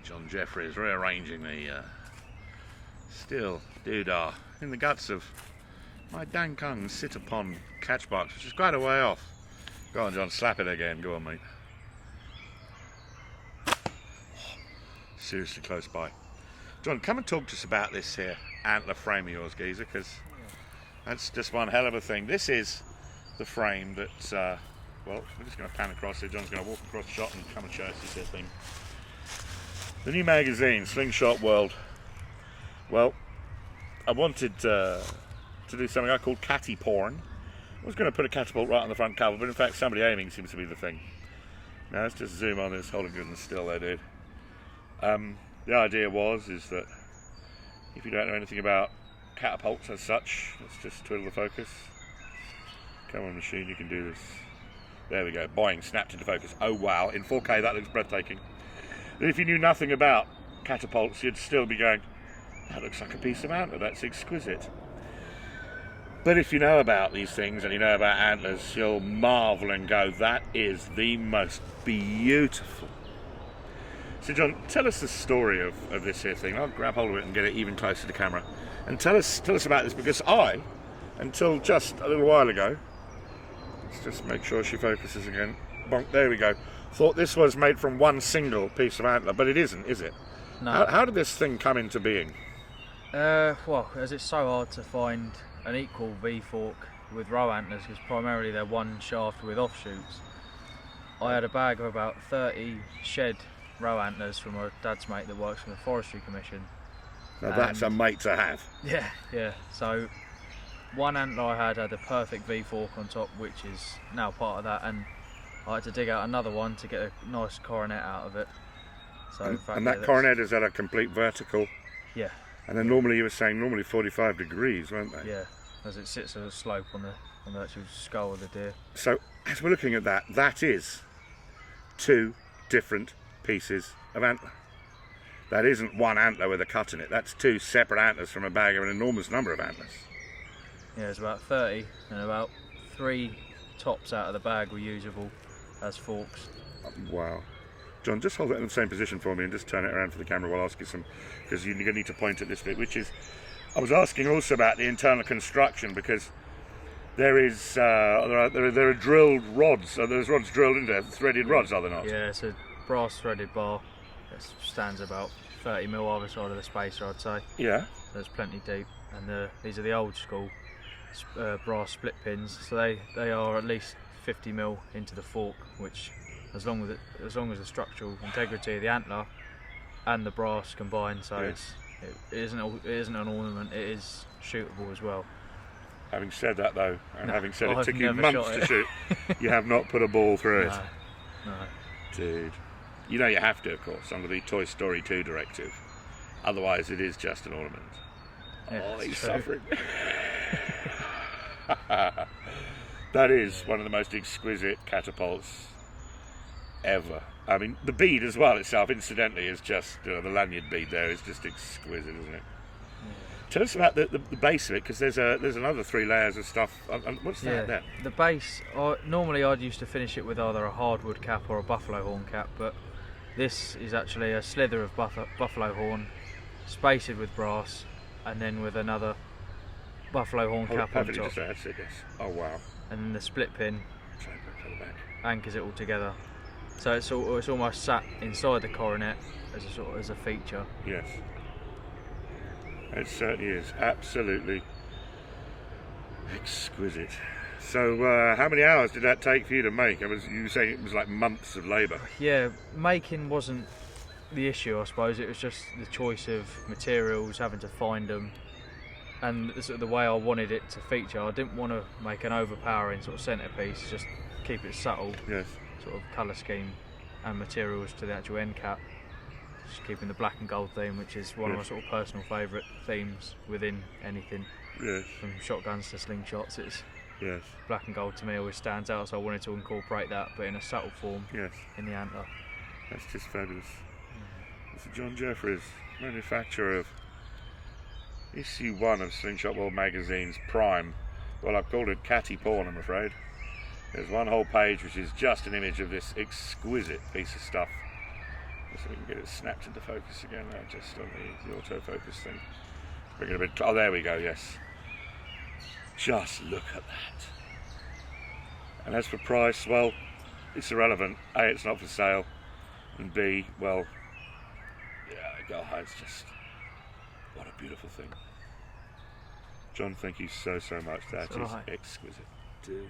John Jeffries rearranging the steel doodah in the guts of my Dan Kung sit upon catch box, which is quite a way off. Go on, John, slap it again. Go on, mate. Seriously close by. John, come and talk to us about this here antler frame of yours, geezer, because that's just one hell of a thing. This is the frame that, well, we're just going to pan across here. John's going to walk across the shot and come and show us this here thing. The new magazine, Slingshot World. Well, I wanted to do something I called catty porn. I was going to put a catapult right on the front cover, but in fact somebody aiming seems to be the thing. Now let's just zoom on this, holding good and still there, dude. The idea is that if you don't know anything about catapults as such, let's just twiddle the focus. Come on, machine, you can do this. There we go, boing, snapped into focus. Oh wow, in 4K that looks breathtaking. And if you knew nothing about catapults, you'd still be going, that looks like a piece of antler, that's exquisite. But if you know about these things and you know about antlers, you'll marvel and go, that is the most beautiful. So John, tell us the story of this here thing. I'll grab hold of it and get it even closer to the camera. And tell us about this, because I, until just a little while ago, let's just make sure she focuses again. Bonk, there we go. Thought this was made from one single piece of antler, but it isn't, is it? No. How did this thing come into being? Well, as it's so hard to find an equal V-fork with row antlers, because primarily they're one shaft with offshoots. I had a bag of about 30 shed row antlers from my dad's mate that works for the Forestry Commission. Now that's a mate to have. Yeah. So one antler I had the perfect V-fork on top, which is now part of that, and I had to dig out another one to get a nice coronet out of it. So and that coronet is at a complete vertical. Yeah. And then normally you were saying 45 degrees, weren't they? Yeah, as it sits at a slope on the actual skull of the deer. So as we're looking at that, that is two different pieces of antler. That isn't one antler with a cut in it. That's two separate antlers from a bag of an enormous number of antlers. Yeah, it's about 30, and about 3 tops out of the bag were usable as forks. Wow. John, just hold it in the same position for me and just turn it around for the camera while I ask you some, because you're going to need to point at this bit, which is, I was asking also about the internal construction, because there are drilled rods. There's rods drilled into there, threaded rods, are there not? Yeah, it's a brass threaded bar that stands about 30 mil either side of the spacer, I'd say. Yeah. There's plenty deep, and these are the old school brass split pins, so they are at least 50 mil into the fork, which as long as the structural integrity of the antler and the brass combined, so yes. it isn't an ornament, it is shootable as well. Having said that though, and having said it I've took you never months shot to it. shoot, you have not put a ball through it. No. Dude. You know you have to, of course, under the Toy Story 2 directive. Otherwise it is just an ornament. Yeah, oh, he's true. suffering. That is one of the most exquisite catapults ever. I mean, the bead as well itself, incidentally, is just, the lanyard bead there is just exquisite, isn't it? Yeah. Tell us about the base of it, because there's another 3 layers of stuff. What's that there? The base, normally I'd used to finish it with either a hardwood cap or a buffalo horn cap, but this is actually a slither of buffalo horn, spaced with brass, and then with another buffalo horn cap on top. That's it, yes. Oh wow. And then the split pin anchors it all together. So it's almost sat inside the coronet as a feature. Yes. It certainly is. Absolutely exquisite. So how many hours did that take for you to make? You were saying it was like months of labour. Yeah, making wasn't the issue, I suppose. It was just the choice of materials, having to find them, and sort of the way I wanted it to feature. I didn't want to make an overpowering sort of centrepiece, just keep it subtle. Yes. Sort of colour scheme and materials to the actual end cap. Just keeping the black and gold theme, which is one of my sort of personal favourite themes within anything. Yes. From shotguns to slingshots, it's yes. Black and gold to me always stands out, so I wanted to incorporate that, but in a subtle form. Yes. In the antler. That's just fabulous. It's John Jeffries, manufacturer of issue 1 of Slingshot World Magazine's Prime. Well, I've called it catty porn, I'm afraid. There's one whole page which is just an image of this exquisite piece of stuff. So we can get it snapped into focus again now, just on the autofocus thing. Bring it a bit. Oh, there we go. Yes. Just look at that. And as for price, well, it's irrelevant. A, it's not for sale, and B, well, yeah, it's just what a beautiful thing. John, thank you so much. That is exquisite, dude.